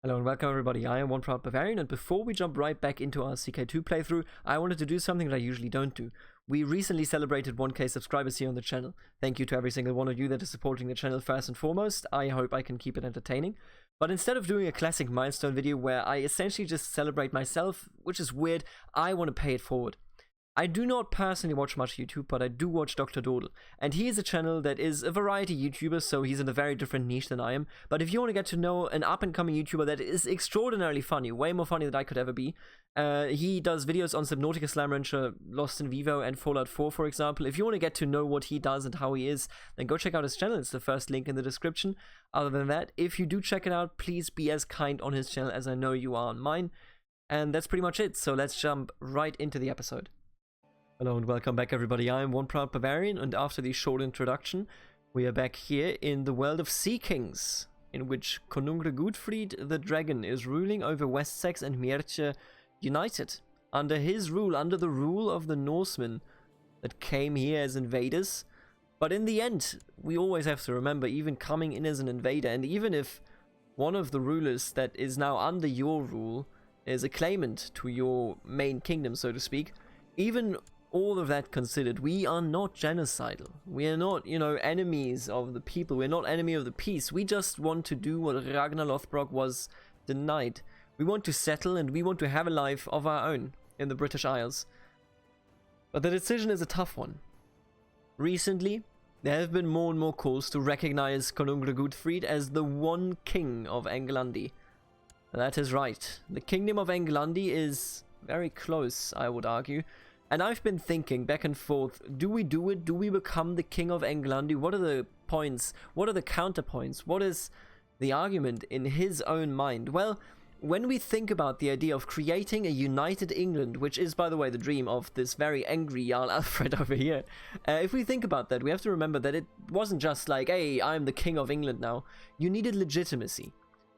Hello and welcome everybody, I am one proud Bavarian, and before we jump right back into our CK2 playthrough, I wanted to do something that I usually don't do. We recently celebrated 1k subscribers here on the channel. Thank you to every single one of you that is supporting the channel first and foremost. I hope I can keep it entertaining. But instead of doing a classic milestone video where I essentially just celebrate myself, which is weird, I want to pay it forward. I do not personally watch much YouTube, but I do watch Dr. Dodel, and he is a channel that is a variety YouTuber, so he's in a very different niche than I am. But if you want to get to know an up-and-coming YouTuber that is extraordinarily funny, way more funny than I could ever be, he does videos on Subnautica, Slam Rancher, Lost in Vivo, and Fallout 4, for example. If you want to get to know what he does and how he is, then go check out his channel. It's the first link in the description. Other than that, if you do check it out, please be as kind on his channel as I know you are on mine. And that's pretty much it, so let's jump right into the episode. Hello and welcome back everybody, I am one proud Bavarian, and after the short introduction, we are back here in the world of Sea Kings, in which Konungr Gudfried the Dragon is ruling over Wessex and Mierce united, under his rule, under the rule of the Norsemen that came here as invaders. But in the end, we always have to remember, even coming in as an invader, and even if one of the rulers that is now under your rule is a claimant to your main kingdom, so to speak, even all of that considered, we are not genocidal. We are not, enemies of the people. We're not enemy of the peace. We just want to do what Ragnar Lothbrok was denied. We want to settle and we want to have a life of our own in the British Isles. But the decision is a tough one. Recently, there have been more and more calls to recognize Konungr Gudfried as the one king of Englandi. That is right. The kingdom of Englandi is very close, I would argue. And I've been thinking back and forth, do we do it? Do we become the king of Englandi? What are the points? What are the counterpoints? What is the argument in his own mind? Well, when we think about the idea of creating a united England, which is, by the way, the dream of this very angry Jarl Alfred over here, if we think about that, we have to remember that it wasn't just like, hey, I'm the king of England now. You needed legitimacy.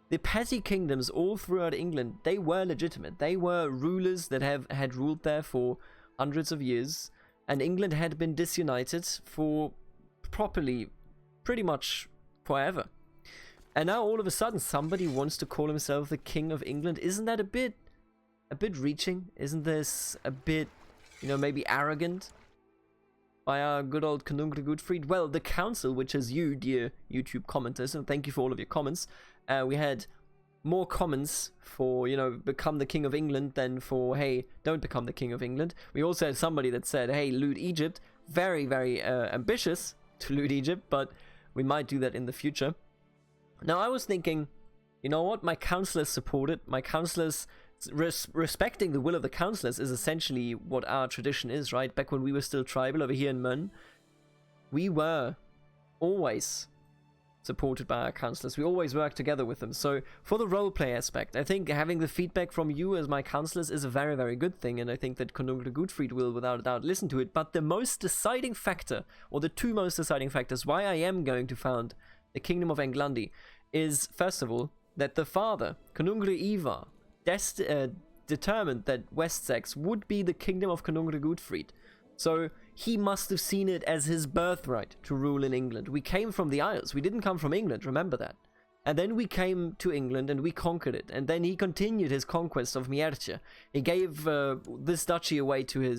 The petty kingdoms all throughout England, they were legitimate. They were rulers that had ruled there for hundreds of years, and England had been disunited for pretty much forever. And now all of a sudden somebody wants to call himself the King of England. Isn't that a bit reaching? Isn't this a bit, maybe arrogant by our good old Konungr Gudfried? Well, the council, which is you, dear YouTube commenters, and thank you for all of your comments, we had more comments for, become the King of England than for, hey, don't become the King of England. We also had somebody that said, hey, loot Egypt. Very, very ambitious to loot Egypt, but we might do that in the future. Now, I was thinking, you know what? My councillors support it. My councillors, respecting the will of the councillors is essentially what our tradition is, right? Back when we were still tribal over here in Mön, we were always supported by our councillors. We always work together with them. So for the roleplay aspect, I think having the feedback from you as my councillors is a very, very good thing, and I think that Konungr Gudfried will without a doubt listen to it. But the most deciding factor, or the two most deciding factors why I am going to found the Kingdom of Englandi is, first of all, that the father, Konungr Ivar, determined that Wessex would be the kingdom of Konungr Gudfried. So he must have seen it as his birthright to rule in England. We came from the Isles. We didn't come from England, remember that. And then we came to England and we conquered it. And then he continued his conquest of Mierce. He gave this duchy away to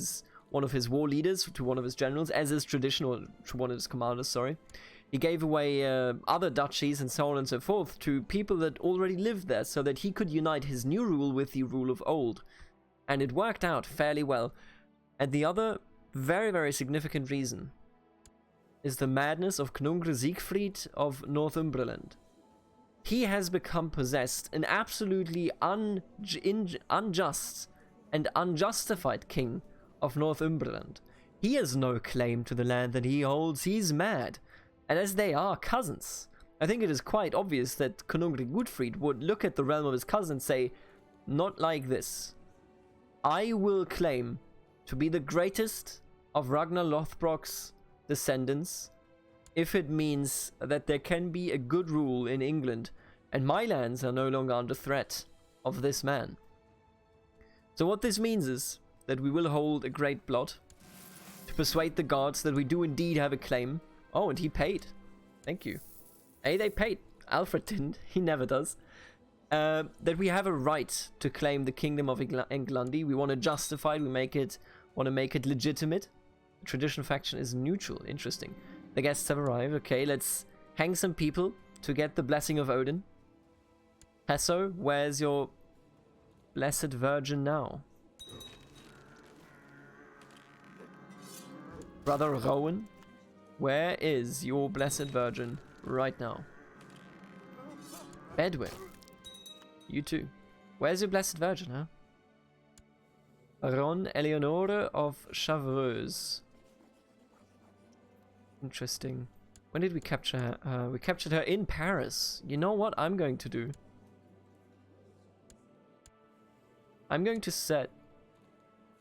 one of his war leaders, to one of his generals, as is traditional, to one of his commanders, sorry. He gave away other duchies and so on and so forth to people that already lived there so that he could unite his new rule with the rule of old. And it worked out fairly well. And the other very, very significant reason is the madness of Konungr Siegfried of Northumberland. He has become possessed, an absolutely unjust and unjustified king of Northumberland. He has no claim to the land that he holds. He's mad. And as they are cousins, I think it is quite obvious that Konungr Gudfried would look at the realm of his cousin and say, not like this. I will claim to be the greatest of Ragnar Lothbrok's descendants if it means that there can be a good rule in England and my lands are no longer under threat of this man. So what this means is that we will hold a great blot to persuade the gods that we do indeed have a claim. Oh, and he paid. Thank you. Hey, they paid. Alfred didn't. He never does. that we have a right to claim the kingdom of Englandi. We want to justify it. Want to make it legitimate. The traditional faction is neutral. Interesting. The guests have arrived. Okay, let's hang some people to get the blessing of Odin. Hesso, where's your blessed virgin now? Brother Rowan, where is your blessed virgin right now? Bedwin, you too. Where's your blessed virgin, huh? Ron Eleonore of Chavreuse. Interesting. When did we capture her? We captured her in Paris. You know what I'm going to do? I'm going to set...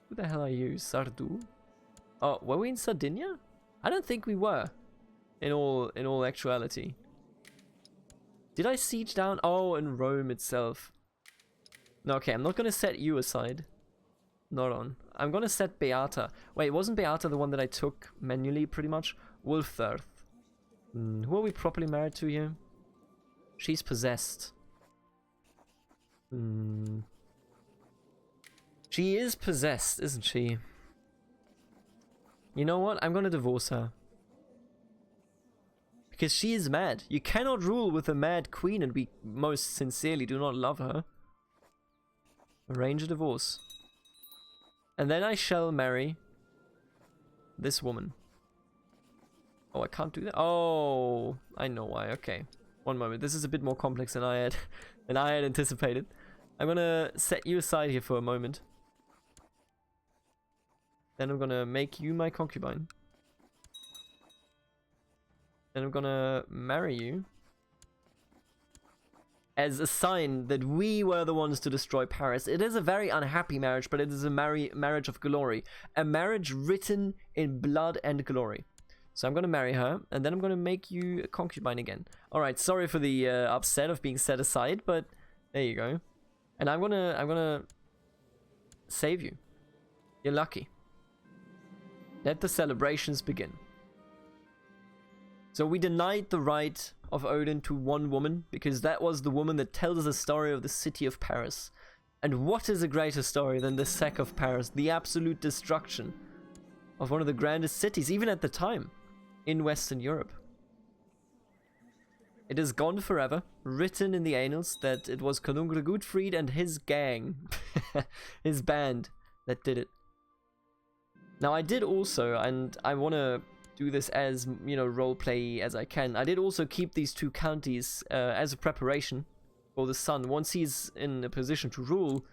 Who the hell are you? Sardu? Oh, were we in Sardinia? I don't think we were. In all actuality. Did I siege down? Oh, in Rome itself. No, okay, I'm not going to set you aside. Not on. I'm going to set Beata. Wait, wasn't Beata the one that I took manually, pretty much? Wulfthurth. Who are we properly married to here? She's possessed. She is possessed, isn't she? You know what? I'm going to divorce her. Because she is mad. You cannot rule with a mad queen, and we most sincerely do not love her. Arrange a divorce. And then I shall marry this woman. Oh, I can't do that? Oh, I know why. Okay. One moment. This is a bit more complex than I had anticipated. I'm gonna set you aside here for a moment. Then I'm gonna make you my concubine. Then I'm gonna marry you as a sign that we were the ones to destroy Paris. It is a very unhappy marriage, but it is a marriage of glory. A marriage written in blood and glory. So I'm gonna marry her, and then I'm gonna make you a concubine again. Alright, sorry for the upset of being set aside, but there you go. And I'm gonna save you. You're lucky. Let the celebrations begin. So we denied the right of Odin to one woman, because that was the woman that tells the story of the city of Paris. And what is a greater story than the sack of Paris, the absolute destruction of one of the grandest cities, even at the time, in Western Europe. It is gone forever, written in the annals that it was Konungur Gutfried and his gang, his band, that did it. Now I did also, and I want to do this as, you know, roleplay as I can, I did also keep these two counties as a preparation for the son. Once he's in a position to rule,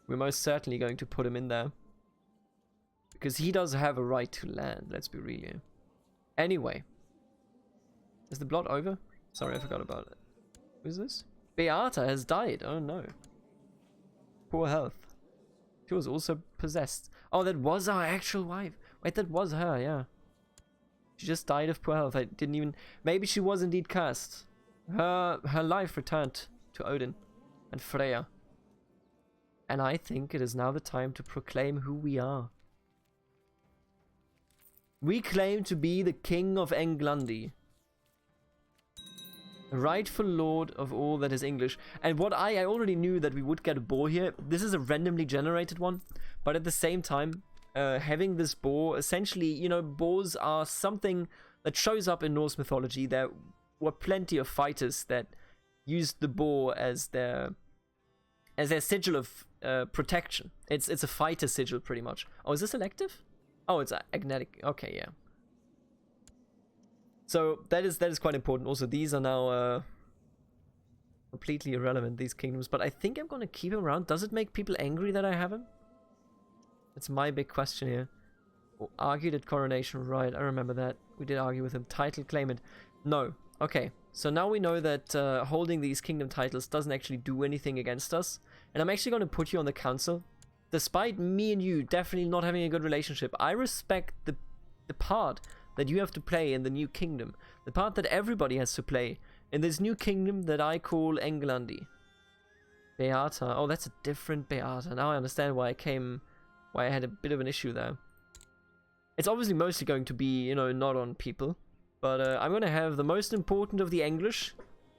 we're most certainly going to put him in there. Because he does have a right to land, let's be real here. Anyway. Is the plot over? Sorry, I forgot about it. Who is this? Beata has died. Oh no. Poor health. She was also possessed. Oh, that was our actual wife. Wait, that was her, yeah. She just died of poor health. I didn't even... Maybe she was indeed cursed. Her life returned to Odin and Freya. And I think it is now the time to proclaim who we are. We claim to be the king of Englandi. Rightful lord of all that is English. And what I already knew that we would get a boar here. This is a randomly generated one. But at the same time, having this boar, essentially, you know, boars are something that shows up in Norse mythology. There were plenty of fighters that used the boar as their sigil of protection. It's a fighter sigil, pretty much. Oh, is this elective? Oh, it's agnetic. Okay, yeah. So that is quite important. Also, these are now completely irrelevant, these kingdoms. But I think I'm going to keep him around. Does it make people angry that I have him? It's my big question here. Oh, argued at coronation. Right, I remember that. We did argue with him. Title claimant. No. Okay, so now we know that holding these kingdom titles doesn't actually do anything against us. And I'm actually going to put you on the council. Despite me and you definitely not having a good relationship, I respect the part that you have to play in the new kingdom. The part that everybody has to play in this new kingdom that I call Englandi. Beata. Oh, that's a different Beata. Now I understand why I had a bit of an issue there. It's obviously mostly going to be, you know, not on people. But I'm going to have the most important of the English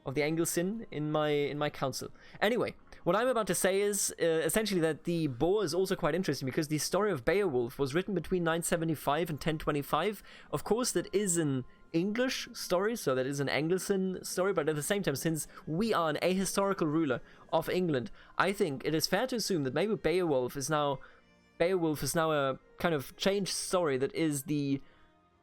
of the Anglesin in my council. Anyway, what I'm about to say is essentially that the boar is also quite interesting because the story of Beowulf was written between 975 and 1025. Of course, that is an English story, so that is an Anglesin story, but at the same time, since we are an ahistorical ruler of England, I think it is fair to assume that maybe Beowulf is now a kind of changed story that is the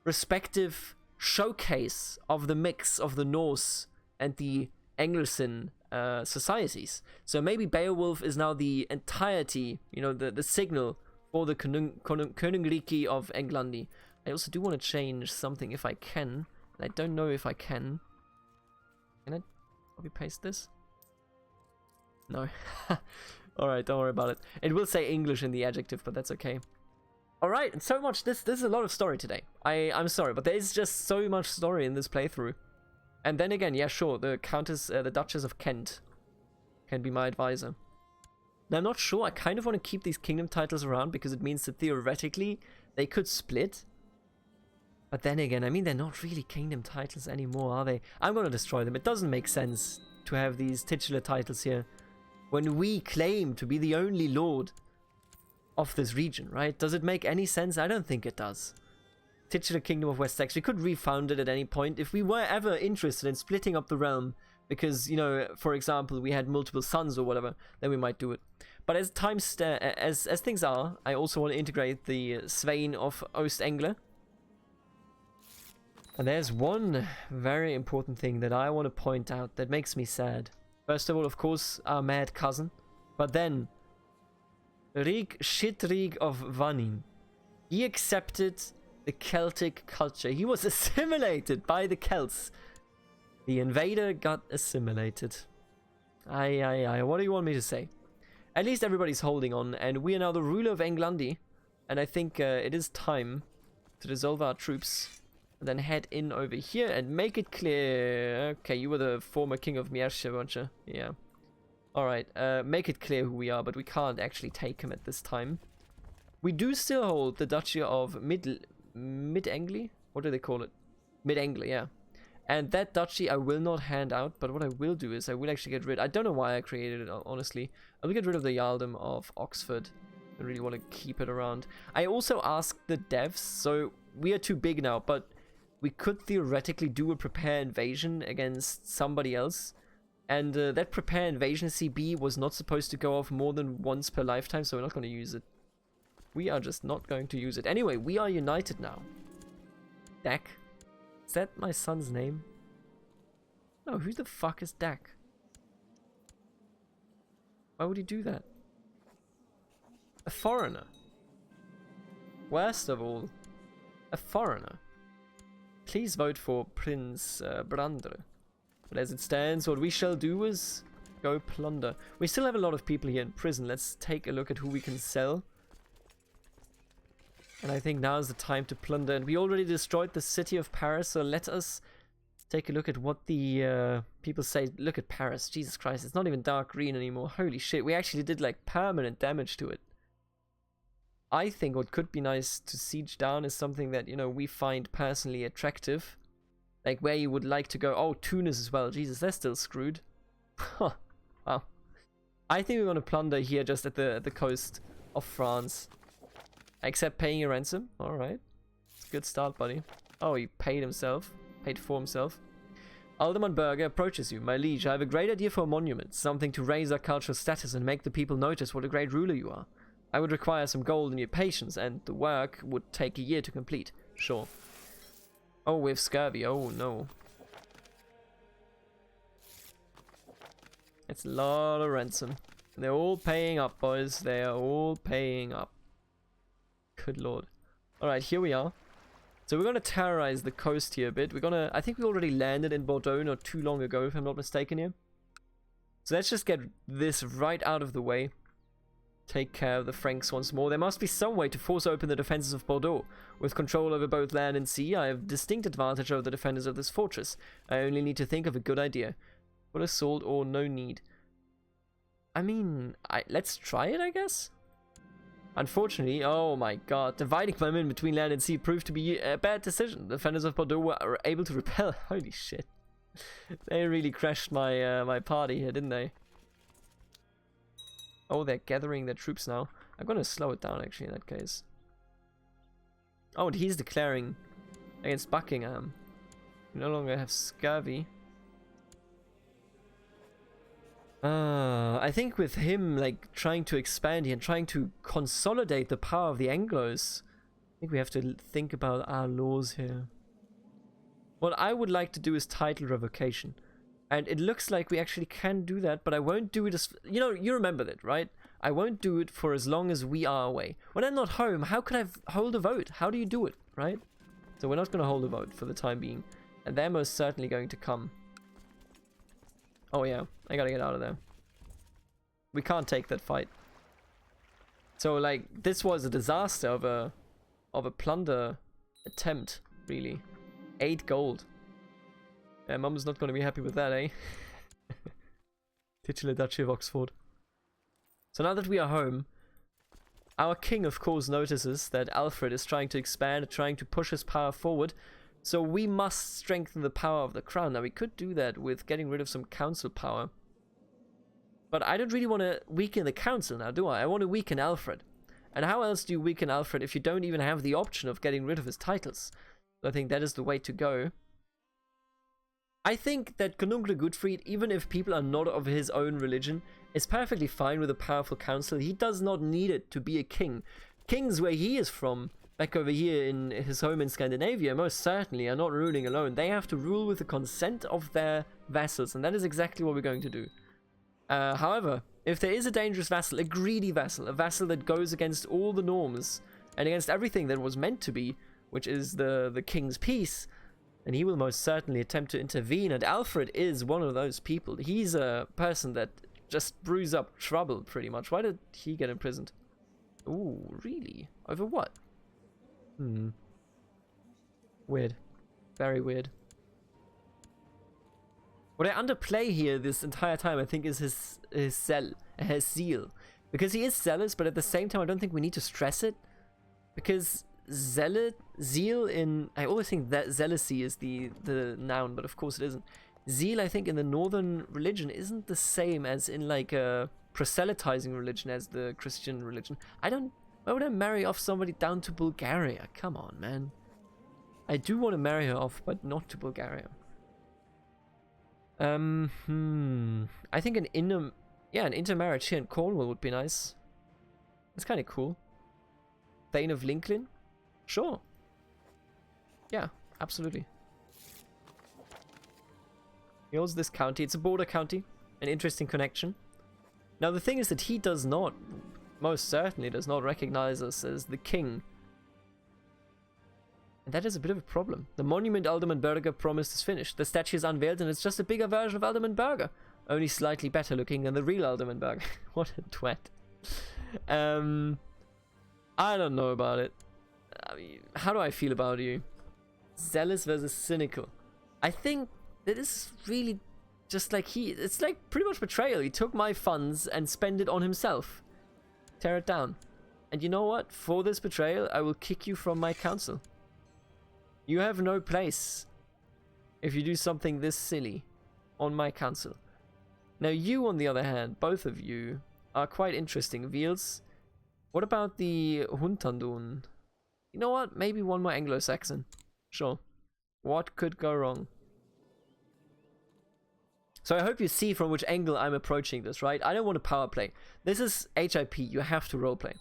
respective showcase of the mix of the Norse and the Anglesin societies. So maybe Beowulf is now the entirety, the signal for the Königreich of Englandi. I also do want to change something if I can. I don't know if I can. Can I copy paste this? No. Alright, don't worry about it. It will say English in the adjective, but that's okay. Alright, and so much. This is a lot of story today. I'm sorry, but there is just so much story in this playthrough. And then again, yeah, sure, the Duchess of Kent can be my advisor. Now, I'm not sure. I kind of want to keep these kingdom titles around because it means that theoretically they could split. But then again, I mean, they're not really kingdom titles anymore, are they? I'm going to destroy them. It doesn't make sense to have these titular titles here when we claim to be the only lord of this region, right? Does it make any sense? I don't think it does. Titular Kingdom of West Saxony. We could refound it at any point if we were ever interested in splitting up the realm because, for example, we had multiple sons or whatever, then we might do it. But as things are, I also want to integrate the Svein of Ost-Engler. And there's one very important thing that I want to point out that makes me sad. First of all, of course, our mad cousin. But then, Rig Shitrig of Vanin. He accepted the Celtic culture. He was assimilated by the Celts. The invader got assimilated. Aye. What do you want me to say? At least everybody's holding on, and we are now the ruler of Englandi. And I think it is time to dissolve our troops. And then head in over here and make it clear. Okay, you were the former king of Immersion, weren't you? Yeah. Alright, make it clear who we are, but we can't actually take him at this time. We do still hold the Duchy of Mid-Anglia? What do they call it? Mid-Anglia, yeah. And that duchy I will not hand out, but what I will do is I will actually get rid... I don't know why I created it, honestly. I will get rid of the Earldom of Oxford. I really want to keep it around. I also asked the devs, so we are too big now, but we could theoretically do a prepare invasion against somebody else. And that prepare invasion CB was not supposed to go off more than once per lifetime, so we're not going to use it. We are just not going to use it. Anyway, we are united now. Dak? Is that my son's name? No, who the fuck is Dak? Why would he do that? A foreigner. Worst of all, a foreigner. Please vote for Prince Brander. But as it stands, what we shall do is go plunder. We still have a lot of people here in prison. Let's take a look at who we can sell. And I think now is the time to plunder. And we already destroyed the city of Paris, so let us take a look at what the people say. Look at Paris. Jesus Christ, it's not even dark green anymore. Holy shit, we actually did like permanent damage to it. I think what could be nice to siege down is something that, we find personally attractive. Like where you would like to go. Oh, Tunis as well. Jesus, they're still screwed. Wow. I think we're going to plunder here just at the coast of France. Except paying a ransom. Alright. Good start, buddy. Oh, he paid himself. Paid for himself. Alderman Berger approaches you. My liege, I have a great idea for a monument. Something to raise our cultural status and make the people notice what a great ruler you are. I would require some gold and your patience, and the work would take a year to complete. Sure. Oh, we have scurvy. Oh, no. It's a lot of ransom. They're all paying up, boys. They are all paying up. Good lord. Alright, here we are. So we're going to terrorize the coast here a bit. We're going to... I think we already landed in Bordeaux not too long ago, if I'm not mistaken here. So let's just get this right out of the way. Take care of the Franks once more. There must be some way to force open the defenses of Bordeaux. With control over both land and sea, I have distinct advantage over the defenders of this fortress. I only need to think of a good idea. Full assault or no need. I mean, let's try it, I guess? Unfortunately, oh my god, dividing my men between land and sea proved to be a bad decision. The defenders of Bordeaux were able to repel. Holy shit. They really crashed my my party here, didn't they? Oh, they're gathering their troops now. I'm gonna slow it down actually in that case. Oh, and he's declaring against Buckingham. We no longer have scurvy. I think with him like trying to expand here and trying to consolidate the power of the Anglos, I think we have to think about our laws here. What I would like to do is title revocation. And it looks like we actually can do that, but I won't do it as... You know, you remember that, right? I won't do it for as long as we are away. When I'm not home, how can I hold a vote? How do you do it, right? So we're not going to hold a vote for the time being. And they're most certainly going to come. Oh yeah, I gotta get out of there. We can't take that fight. So like, this was a disaster of a plunder attempt, really. 8 gold. Yeah, Mum's not going to be happy with that, eh? Titular Duchy of Oxford. So now that we are home, our king, of course, notices that Alfred is trying to expand, trying to push his power forward. So we must strengthen the power of the crown. Now, we could do that with getting rid of some council power. But I don't really want to weaken the council now, do I? I want to weaken Alfred. And how else do you weaken Alfred if you don't even have the option of getting rid of his titles? So I think that is the way to go. I think that Konungr Gudfried, even if people are not of his own religion, is perfectly fine with a powerful council. He does not need it to be a king. Kings where he is from, back over here in his home in Scandinavia, most certainly are not ruling alone. They have to rule with the consent of their vassals, and that is exactly what we're going to do. However, if there is a dangerous vassal, a greedy vassal, a vassal that goes against all the norms, and against everything that was meant to be, which is the king's peace, and he will most certainly attempt to intervene, and Alfred is one of those people. He's a person that just brews up trouble, pretty much. Why did he get imprisoned? Ooh, really? Over what? Weird. Very weird. What I underplay here this entire time, I think, is his zeal. Because he is zealous, but at the same time, I don't think we need to stress it. Because zeal in... I always think that zealousy is the noun, but of course it isn't. Zeal, I think, in the northern religion isn't the same as in, like, a proselytizing religion as the Christian religion. Why would I marry off somebody down to Bulgaria? Come on, man. I do want to marry her off, but not to Bulgaria. I think an intermarriage here in Cornwall would be nice. That's kind of cool. Thane of Lincoln? Sure. Yeah, absolutely. He owns this county. It's a border county. An interesting connection. Now, the thing is that he does not, most certainly does not recognize us as the king. And that is a bit of a problem. The monument Alderman promised is finished. The statue is unveiled and it's just a bigger version of Alderman, only slightly better looking than the real Alderman. What a twat. I don't know about it. I mean, how do I feel about you? Zealous versus cynical. I think that is really just like it's like pretty much betrayal. He took my funds and spent it on himself. Tear it down. And you know what? For this betrayal, I will kick you from my council. You have no place if you do something this silly on my council. Now you, on the other hand, both of you, are quite interesting. Veals, what about the Huntandun? You know what? Maybe one more Anglo-Saxon. Sure. What could go wrong? So I hope you see from which angle I'm approaching this, right? I don't want to power play. This is HIP. You have to roleplay.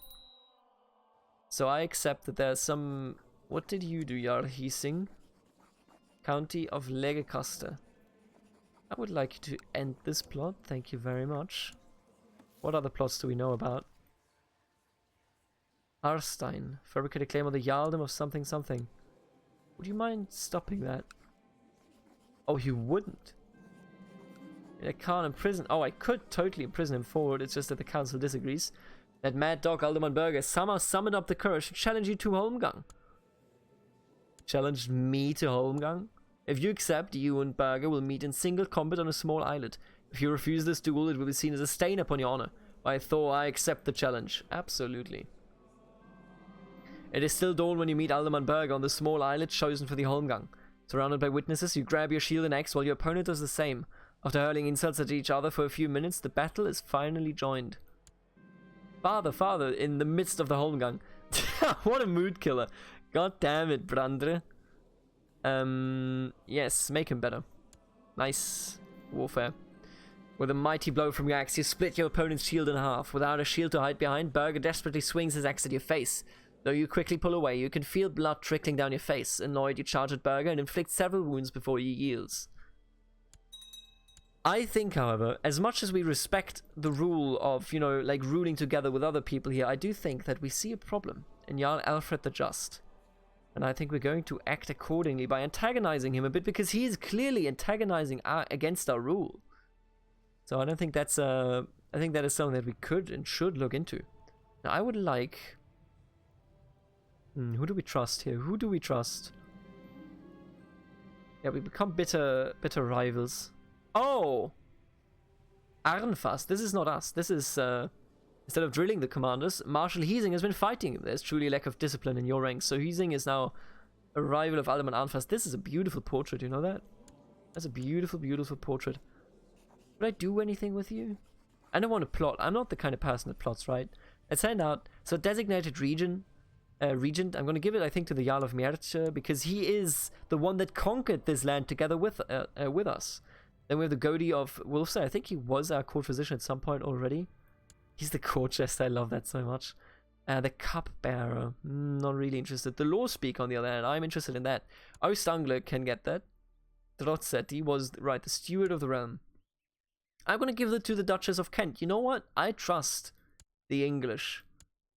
So I accept that there's some... What did you do, Jarhising? County of Legecaster. I would like you to end this plot. Thank you very much. What other plots do we know about? Arstein. Fabricate a claim on the Jarldom of something something. Would you mind stopping that? Oh, you wouldn't? I can't imprison... Oh, I could totally imprison him forward. It's just that the council disagrees. That mad dog Alderman somehow summoned up the courage to challenge you to Holmgang. Challenged me to Holmgang? If you accept, you and Berger will meet in single combat on a small islet. If you refuse this duel, it will be seen as a stain upon your honor. By Thor, I accept the challenge. Absolutely. It is still dawn when you meet Alderman Berger on the small islet chosen for the Holmgang. Surrounded by witnesses, you grab your shield and axe while your opponent does the same. After hurling insults at each other for a few minutes, the battle is finally joined. Father, in the midst of the holmgang. What a mood killer. God damn it, Brandre. Yes, make him better. Nice warfare. With a mighty blow from your axe, you split your opponent's shield in half. Without a shield to hide behind, Berger desperately swings his axe at your face. Though you quickly pull away, you can feel blood trickling down your face. Annoyed, you charge at Berger and inflict several wounds before he yields. I think, however, as much as we respect the rule of, you know, like ruling together with other people here, I do think that we see a problem in Jarl Alfred the Just. And I think we're going to act accordingly by antagonizing him a bit, because he is clearly antagonizing against our rule. So I don't think that's I think that is something that we could and should look into. Now I would like... who do we trust here? Who do we trust? Yeah, we become bitter rivals. Oh! Arnfast, this is not us. This is, instead of drilling the commanders, Marshal Hiesing has been fighting. There's truly a lack of discipline in your ranks. So Hiesing is now a rival of Alderman Arnfast. This is a beautiful portrait, you know that? That's a beautiful, beautiful portrait. Would I do anything with you? I don't want to plot. I'm not the kind of person that plots, right? Let's hand out. So designated regent, I'm going to give it, I think, to the Jarl of Mierce, because he is the one that conquered this land together with us. Then we have the Godi of Wolfsay. I think he was our court physician at some point already. He's the court jester. I love that so much. The Cupbearer. Not really interested. The Law Speak, on the other hand, I'm interested in that. Ostangler can get that. Drotzetti was, right, the Steward of the Realm. I'm going to give it to the Duchess of Kent. You know what? I trust the English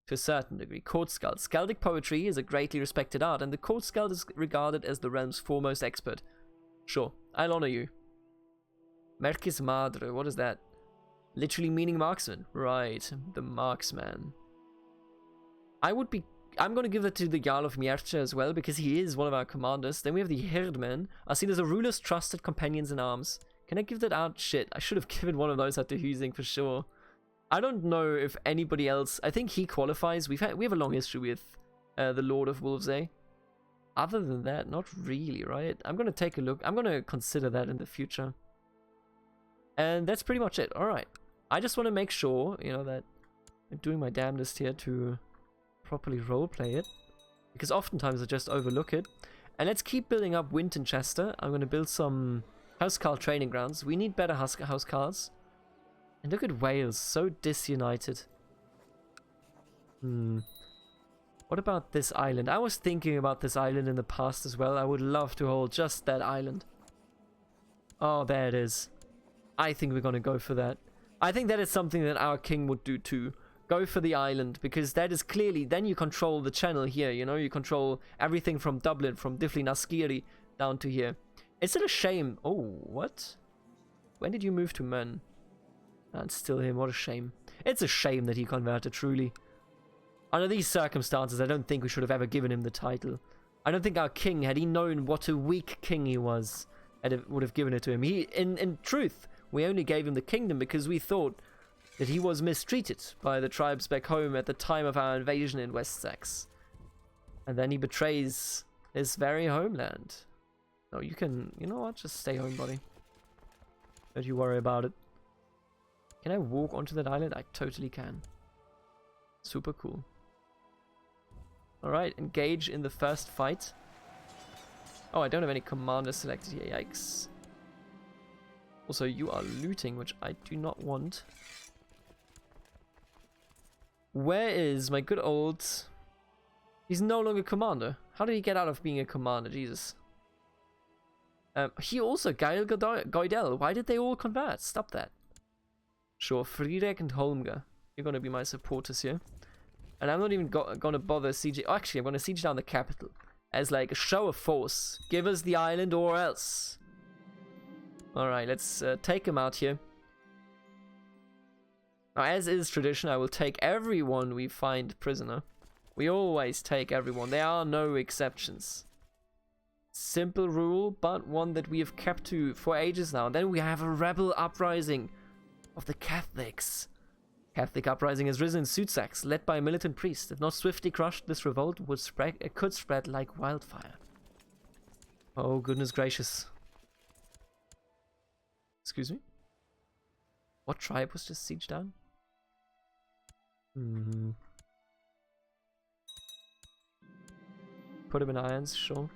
to a certain degree. Court Skald. Skaldic poetry is a greatly respected art, and the Court Skald is regarded as the realm's foremost expert. Sure, I'll honor you. Merkis Madre, what is that? Literally meaning marksman. Right, the marksman. I'm going to give it to the Jarl of Mierce as well, because he is one of our commanders. Then we have the Herdmen, are seen as a ruler's trusted companions in arms. Can I give that out? Shit, I should have given one of those out to Hiesing for sure. I don't know if anybody else... I think he qualifies. We have a long history with the Lord of Wolfsay. Other than that, not really, right? I'm going to take a look. I'm going to consider that in the future. And that's pretty much it. Alright. I just want to make sure, you know, that I'm doing my damnedest here to properly roleplay it. Because oftentimes I just overlook it. And let's keep building up Wintonchester. I'm going to build some Housecarl training grounds. We need better Housecarls. And look at Wales, so disunited. What about this island? I was thinking about this island in the past as well. I would love to hold just that island. Oh, there it is. I think we're going to go for that. I think that is something that our king would do too. Go for the island, because that is clearly... Then you control the channel here, you know? You control everything from Dublin, from Difli Naskiri down to here. It's still a shame. Oh, what? When did you move to Men? That's still him. What a shame. It's a shame that he converted, truly. Under these circumstances, I don't think we should have ever given him the title. I don't think our king, had he known what a weak king he was, would have given it to him. In truth, we only gave him the kingdom because we thought that he was mistreated by the tribes back home at the time of our invasion in West Sax. And then he betrays his very homeland. No, you know what? Just stay home, buddy. Don't you worry about it. Can I walk onto that island? I totally can. Super cool. Alright, engage in the first fight. Oh, I don't have any commanders selected here. Yikes. Also, you are looting, which I do not want. Where is my good old... He's no longer commander. How did he get out of being a commander? Jesus. He also, Gael Goidel. Why did they all convert? Stop that. Sure, Friedrich and Holmger. You're going to be my supporters here. And I'm not even going to bother siege... Oh, actually, I'm going to siege down the capital. As like a show of force. Give us the island or else. Alright, let's take him out here. Now, as is tradition, I will take everyone we find prisoner. We always take everyone. There are no exceptions. Simple rule, but one that we have kept to for ages now. Then we have a rebel uprising of the Catholics. Catholic uprising has risen in Südsax, led by a militant priest. If not swiftly crushed, this revolt could spread like wildfire. Oh, goodness gracious. Excuse me? What tribe was just sieged down? Put him in irons, sure.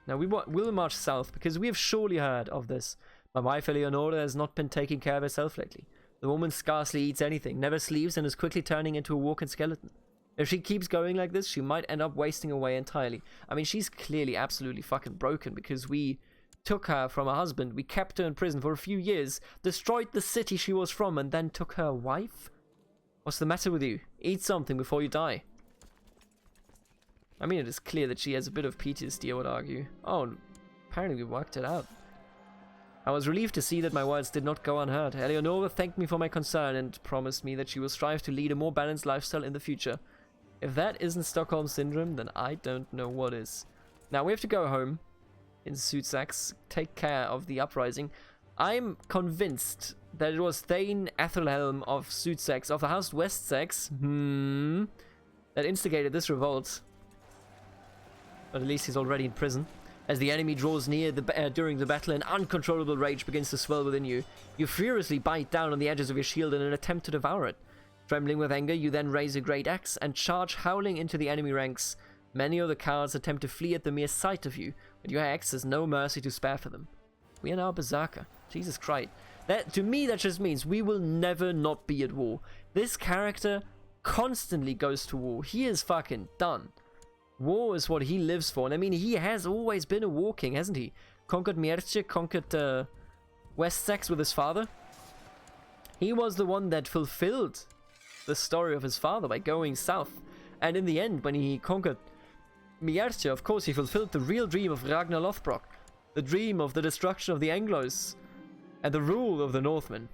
Now we'll march south, because we have surely heard of this. My wife Eleonora has not been taking care of herself lately. The woman scarcely eats anything, never sleeps, and is quickly turning into a walking skeleton. If she keeps going like this, she might end up wasting away entirely. I mean, she's clearly absolutely fucking broken, because we took her from her husband, we kept her in prison for a few years, destroyed the city she was from, and then took her wife? What's the matter with you? Eat something before you die. I mean, it is clear that she has a bit of PTSD, I would argue. Oh, apparently we worked it out. I was relieved to see that my words did not go unheard. Eleonora thanked me for my concern and promised me that she will strive to lead a more balanced lifestyle in the future. If that isn't Stockholm Syndrome, then I don't know what is. Now we have to go home in Suitsax, take care of the uprising. I'm convinced that it was Thane Athelhelm of Suitsax, of the House Westsax, that instigated this revolt. But at least he's already in prison. As the enemy draws near during the battle, an uncontrollable rage begins to swell within you. You furiously bite down on the edges of your shield in an attempt to devour it. Trembling with anger, you then raise a great axe and charge howling into the enemy ranks. Many of the cowards attempt to flee at the mere sight of you, but your axe has no mercy to spare for them. We are now berserker. Jesus Christ. To me, that just means we will never not be at war. This character constantly goes to war. He is fucking done. War is what he lives for. And I mean, he has always been a war king, hasn't he? Conquered Mierce, conquered Westsax with his father. He was the one that fulfilled the story of his father by going south. And in the end, when he conquered Mierce, of course, he fulfilled the real dream of Ragnar Lothbrok. The dream of the destruction of the Anglos and the rule of the Northmen.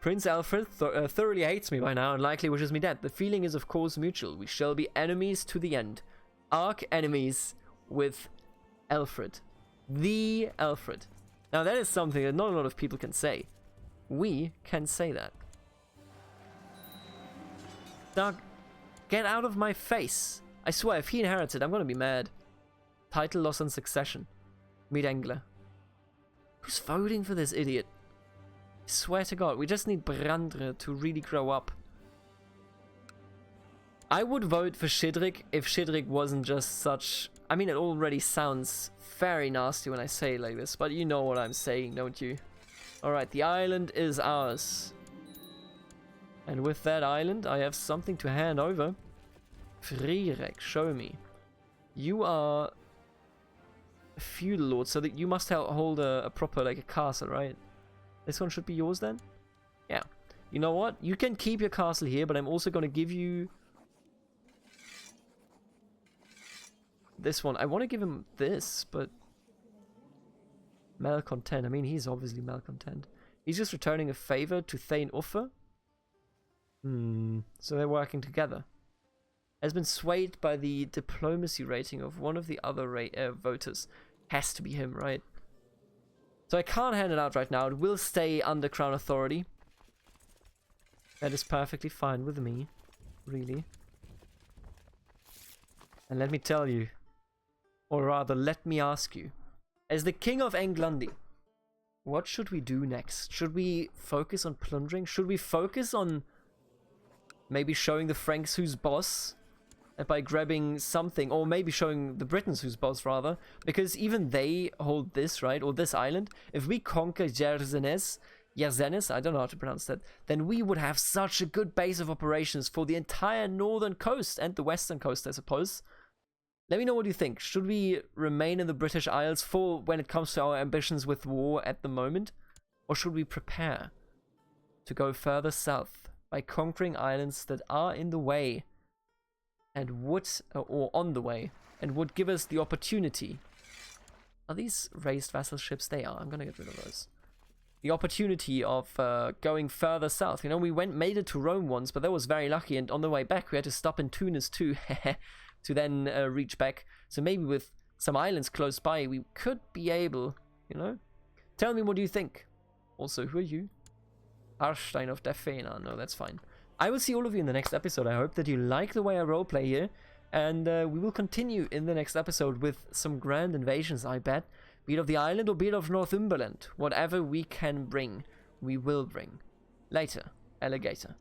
Prince Alfred thoroughly hates me by now and likely wishes me dead. The feeling is of course mutual. We shall be enemies to the end. Arch enemies with Alfred. The Alfred. Now that is something that not a lot of people can say. We can say that. Doug, get out of my face. I swear, if he inherits it, I'm gonna be mad. Title loss on succession. Meet Engler. Who's voting for this idiot? I swear to God, we just need Brandre to really grow up. I would vote for Shidrik if Shidrik wasn't just such... I mean, it already sounds very nasty when I say it like this, but you know what I'm saying, don't you? Alright, the island is ours. And with that island, I have something to hand over. Frirek, show me. You are a feudal lord, so that you must hold a proper, like a castle, right? This one should be yours then? Yeah. You know what? You can keep your castle here, but I'm also going to give you... this one. I want to give him this, but... malcontent. I mean, he's obviously malcontent. He's just returning a favor to Thane Uffe. So they're working together. Has been swayed by the diplomacy rating of one of the other voters. Has to be him, right? So I can't hand it out right now. It will stay under Crown Authority. That is perfectly fine with me. Really. And let me tell you, or rather let me ask you, as the King of Englundi, what should we do next? Should we focus on plundering? Should we focus on maybe showing the Franks who's boss? By grabbing something, or maybe showing the Britons who's boss, rather, because even they hold this, right, or this island. If we conquer Jersenes, I don't know how to pronounce that, then we would have such a good base of operations for the entire northern coast, and the western coast, I suppose. Let me know what you think. Should we remain in the British Isles for when it comes to our ambitions with war at the moment, or should we prepare to go further south by conquering islands that are in the way and would, or on the way, and would give us the opportunity. Are these raised vassal ships? They are. I'm gonna get rid of those. The opportunity of going further south. You know, we made it to Rome once, but that was very lucky, and on the way back we had to stop in Tunis too, to then reach back. So maybe with some islands close by, we could be able, you know? Tell me, what do you think? Also, who are you? Arstein of Defena. No, that's fine. I will see all of you in the next episode. I hope that you like the way I roleplay here. And we will continue in the next episode with some grand invasions, I bet. Be it of the island or be it of Northumberland. Whatever we can bring, we will bring. Later, alligator.